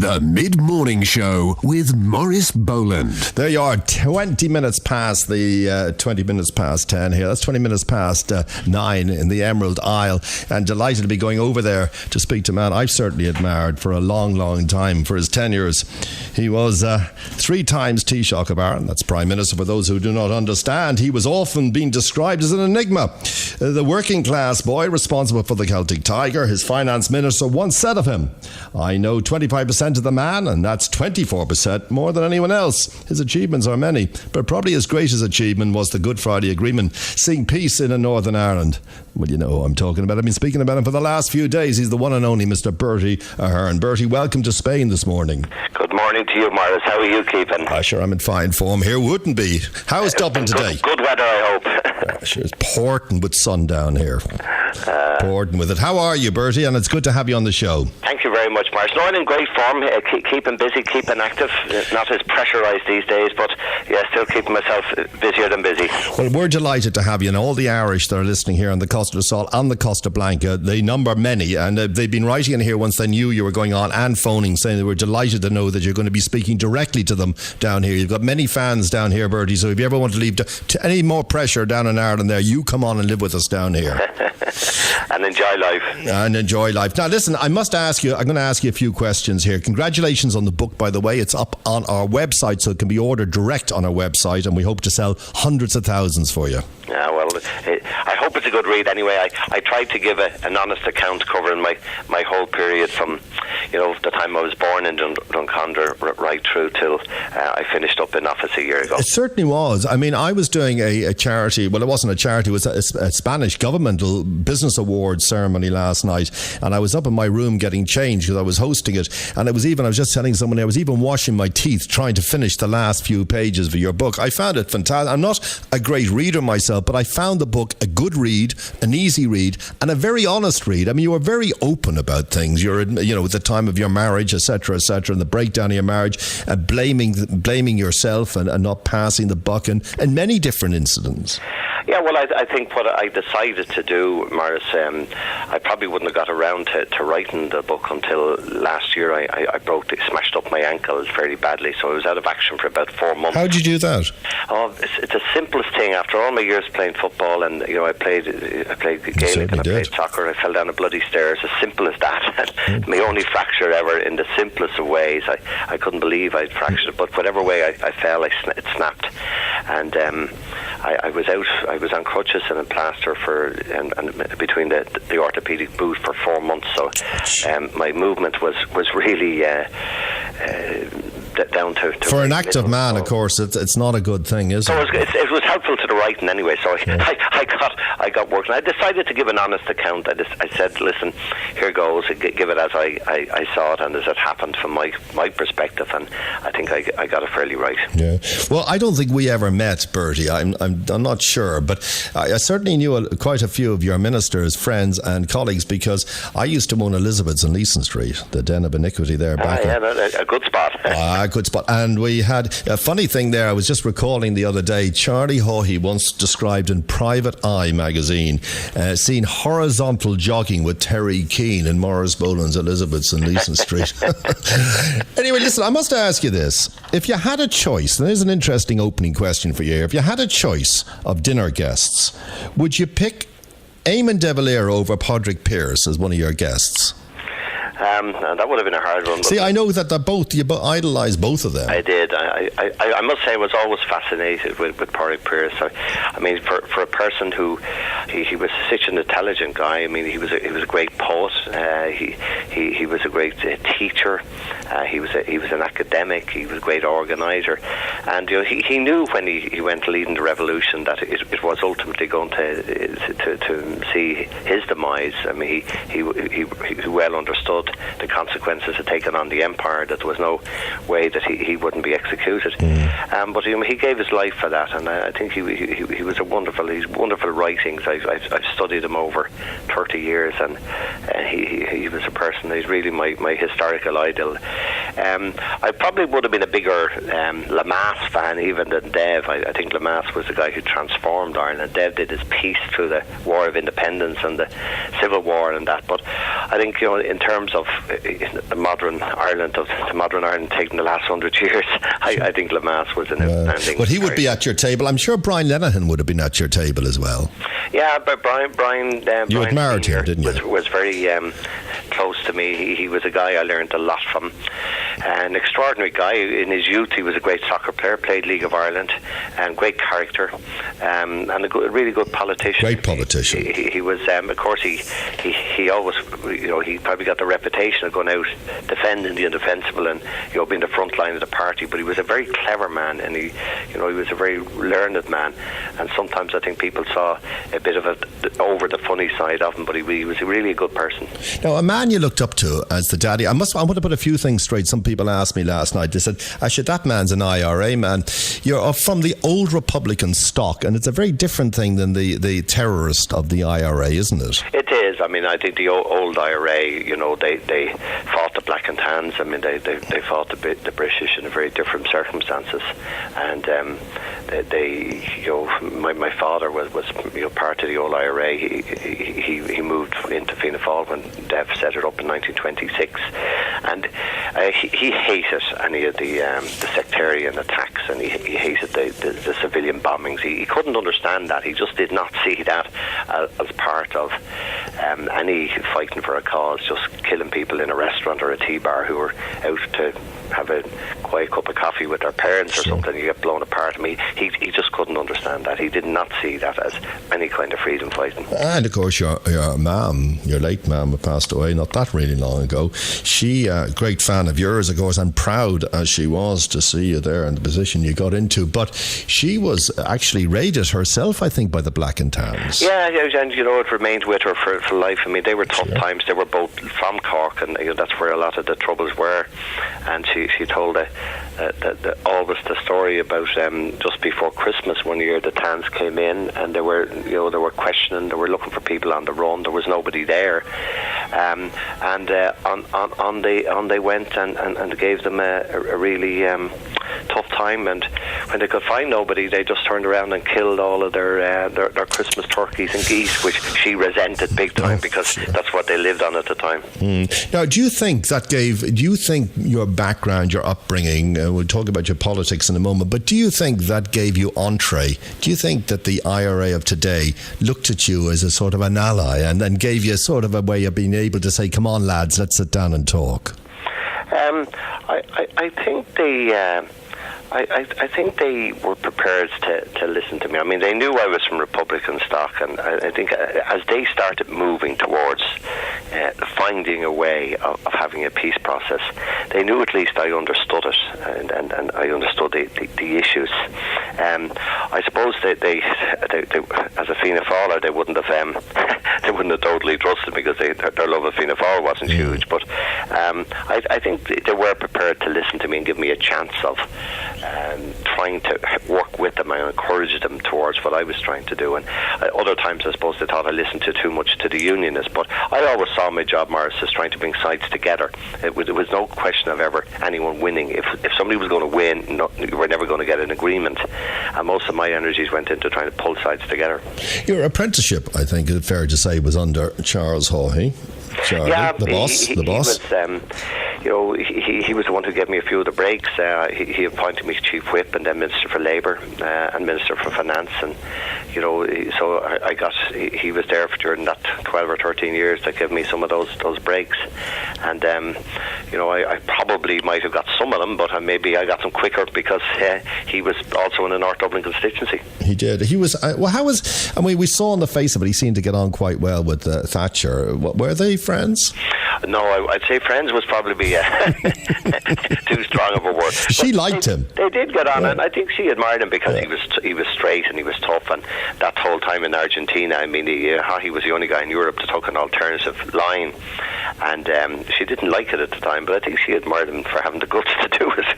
The Mid-Morning Show with Maurice Boland. There you are, 20 minutes past 10 here. That's 20 minutes past 9 in the Emerald Isle. And delighted to be going over there to speak to a man I've certainly admired for a long, long time for his tenures. He was 3 times Taoiseach of Ireland. That's Prime Minister for those who do not understand. He was often being described as an enigma. The working class boy responsible for the Celtic Tiger. His finance minister once said of him, "I know 25% of the man, and that's 24% more than anyone else." His achievements are many, but probably his greatest achievement was the Good Friday Agreement, seeing peace in Northern Ireland. Well, you know who I'm talking about. I've been speaking about him for the last few days. He's the one and only Mr. Bertie Ahern. Bertie, welcome to Spain this morning. Good morning to you, Maurice. How are you keeping? Sure, I'm in fine form here. Wouldn't be. How is Dublin today? Good weather, I hope. Sure, it's pouring with sun down here. Pouring with it. How are you, Bertie? And it's good to have you on the show. Thank you very much, Maurice. No, I'm in great form. Keeping busy, keeping active. Not as pressurised these days, but yeah, still keeping myself busier than busy. Well, we're delighted to have you, and all the Irish that are listening here on the Costa del Sol and the Costa Blanca, they number many, and they've been writing in here once they knew you were going on and phoning, saying they were delighted to know that you're going to be speaking directly to them down here. You've got many fans down here, Bertie, so if you ever want to leave to any more pressure down in Ireland there, you come on and live with us down here. And enjoy life. Now listen, I'm going to ask you a few questions here. Congratulations on the book, by the way. It's up on our website, so it can be ordered direct on our website, and we hope to sell hundreds of thousands for you. Yeah, well, I hope it's a good read anyway. I tried to give an honest account covering my whole period from, the time I was born in Drumcondra right through till I finished up in office a year ago. It certainly was. I mean, I was doing a charity, well, it wasn't a charity, it was a Spanish governmental business awards ceremony last night, and I was up in my room getting changed because I was hosting it, and I was just telling someone, I was even washing my teeth trying to finish the last few pages of your book. I found it fantastic. I'm not a great reader myself, but I found the book a good read, an easy read, and a very honest read. I mean, you were very open about things. You're, at the time of your marriage, etc., and the breakdown of your marriage, blaming yourself and not passing the buck, and many different incidents. Yeah, well, I think what I decided to do, Maurice, I probably wouldn't have got around to writing the book until last year. I smashed up my ankle fairly badly, so I was out of action for about 4 months. How did you do that? Oh, it's the simplest thing. After all my years playing football, and I played Gaelic and I played soccer, I fell down a bloody stairs. As simple as that. My only fracture ever, in the simplest of ways. I couldn't believe I'd fractured it, but whatever way I fell, it snapped, and I was out. I was on crutches and in plaster and between the orthopaedic boot for 4 months. So my movement was really down to for an active man. Of course, it's not a good thing, is it? So it was helpful to the writing anyway. So I got working. I decided to give an honest account. I said, listen, here goes. Give it as I saw it and as it happened from my perspective, and I think I got it fairly right. Yeah. Well, I don't think we ever met, Bertie. I'm not sure, but I certainly knew quite a few of your ministers, friends and colleagues, because I used to own Elizabeth's in Leeson Street, the den of iniquity there. A good spot. Good spot. And we had a funny thing there. I was just recalling the other day, Charlie Haughey once described in Private Eye magazine seeing horizontal jogging with Terry Keane in Maurice Boland's Elizabeth's in Leeson Street. Anyway, listen, I must ask you this. If you had a choice, and there's an interesting opening question for you here. If you had a choice of dinner guests, would you pick Eamon de Valera over Padraig Pearse as one of your guests? That would have been a hard one. See, I know that you idolised both of them. I did. I must say I was always fascinated with Padraig Pearse. I mean, for a person who he was such an intelligent guy. I mean, he was a great poet. He was a great teacher. He was an academic. He was a great organizer, and he knew when he went leading the revolution that it was ultimately going to see his demise. I mean, he well understood the consequences of taking on the empire, that there was no way that he wouldn't be executed. But he gave his life for that, and I think he was his wonderful writings. I've studied him over 30 years, and he was a person. He's really my historical idol. I probably would have been a bigger Lemass fan even than Dev. I think Lemass was the guy who transformed Ireland. Dev did his piece through the War of Independence and the Civil War and that. But I think, in terms of the modern Ireland taking the last 100 years, I think Lemass was an outstanding. But he would be at your table. I'm sure Brian Lenihan would have been at your table as well. Yeah, but Brian you admired him, didn't you? Was very close to me. He was a guy I learned a lot from. An extraordinary guy. In his youth, he was a great soccer player, played League of Ireland, and great character, and a really good politician. Great politician. He was, of course, he always, he probably got the reputation of going out defending the indefensible and being the front line of the party. But he was a very clever man, and he was a very learned man. And sometimes I think people saw a bit of over the funny side of him, but he was really a good person. Now, a man you looked up to as the daddy. I want to put a few things straight. Some people asked me last night. They said, "Actually, that man's an IRA man. You're from the old Republican stock, and it's a very different thing than the terrorist of the IRA, isn't it?" It is. I mean, I think the old IRA, they fought the Black and Tans. I mean, they fought the British in very different circumstances, and my father was part of the old IRA. He moved into Fianna Fáil when Dev set it up in 1926, and he hated any of the sectarian attacks, and he hated the civilian bombings. He couldn't understand that. He just did not see that as part of any fighting for a cause, just killing people in a restaurant or a tea bar who were out to have a quiet cup of coffee with their parents or something. You get blown apart. I mean, he just couldn't understand that. He did not see that as any kind of freedom fighting. And of course your mum, your late mum, who passed away not that really long ago, she a great fan of yours, of course, and proud as she was to see you there in the position you got into. But she was actually raided herself, I think, by the Black and Tans. Yeah, and it remained with her for life. I mean, they were tough times. They were both from Cork, and that's where a lot of the troubles were. And she told always the story about just before Christmas one year, the Tans came in and they were questioning, they were looking for people on the run. There was nobody there, and on they went and gave them a really tough time. And when they could find nobody, they just turned around and killed all of their Christmas turkeys and geese, which she resented big time because that's what they lived on at the time. Now, do you think your background, your upbringing, we'll talk about your politics in a moment, but do you think that gave you entree? Do you think that the IRA of today looked at you as a sort of an ally and then gave you sort of a way of being able to say, come on lads, let's sit down and talk? I think I think they were prepared to listen to me. I mean, they knew I was from Republican stock, and I think as they started moving towards finding a way of having a peace process, they knew at least I understood it, and I understood the issues. I suppose they as a Fianna Fáiler, they wouldn't have totally trusted me because their love of Fianna Fáil wasn't huge. But I think they were prepared to listen to me and give me a chance of trying to work with them and encourage them towards what I was trying to do. And other times I suppose they thought I listened too much to the unionists, but I always saw my job, Maurice, as trying to bring sides together. There was no question of ever anyone winning. If somebody was going to win, you were never going to get an agreement, and most of my energies went into trying to pull sides together. Your apprenticeship, I think it's fair to say, was under Charles Haughey. Charlie, yeah, the boss. He was the one who gave me a few of the breaks. He appointed me Chief Whip and then Minister for Labour and Minister for Finance, and so I got. He was there during that 12 or 13 years that gave me some of those breaks, and I probably might have got some of them, but maybe I got them quicker because he was also in the North Dublin constituency. He did. He was. We saw on the face of it, he seemed to get on quite well with Thatcher. Were they friends? No, I'd say friends was probably too strong of a word. She liked him. They did get on, and I think she admired him because he was straight and he was tough. And that whole time in Argentina, I mean, he was the only guy in Europe that took an alternative line, and she didn't like it at the time, but I think she admired him for having the guts to do it.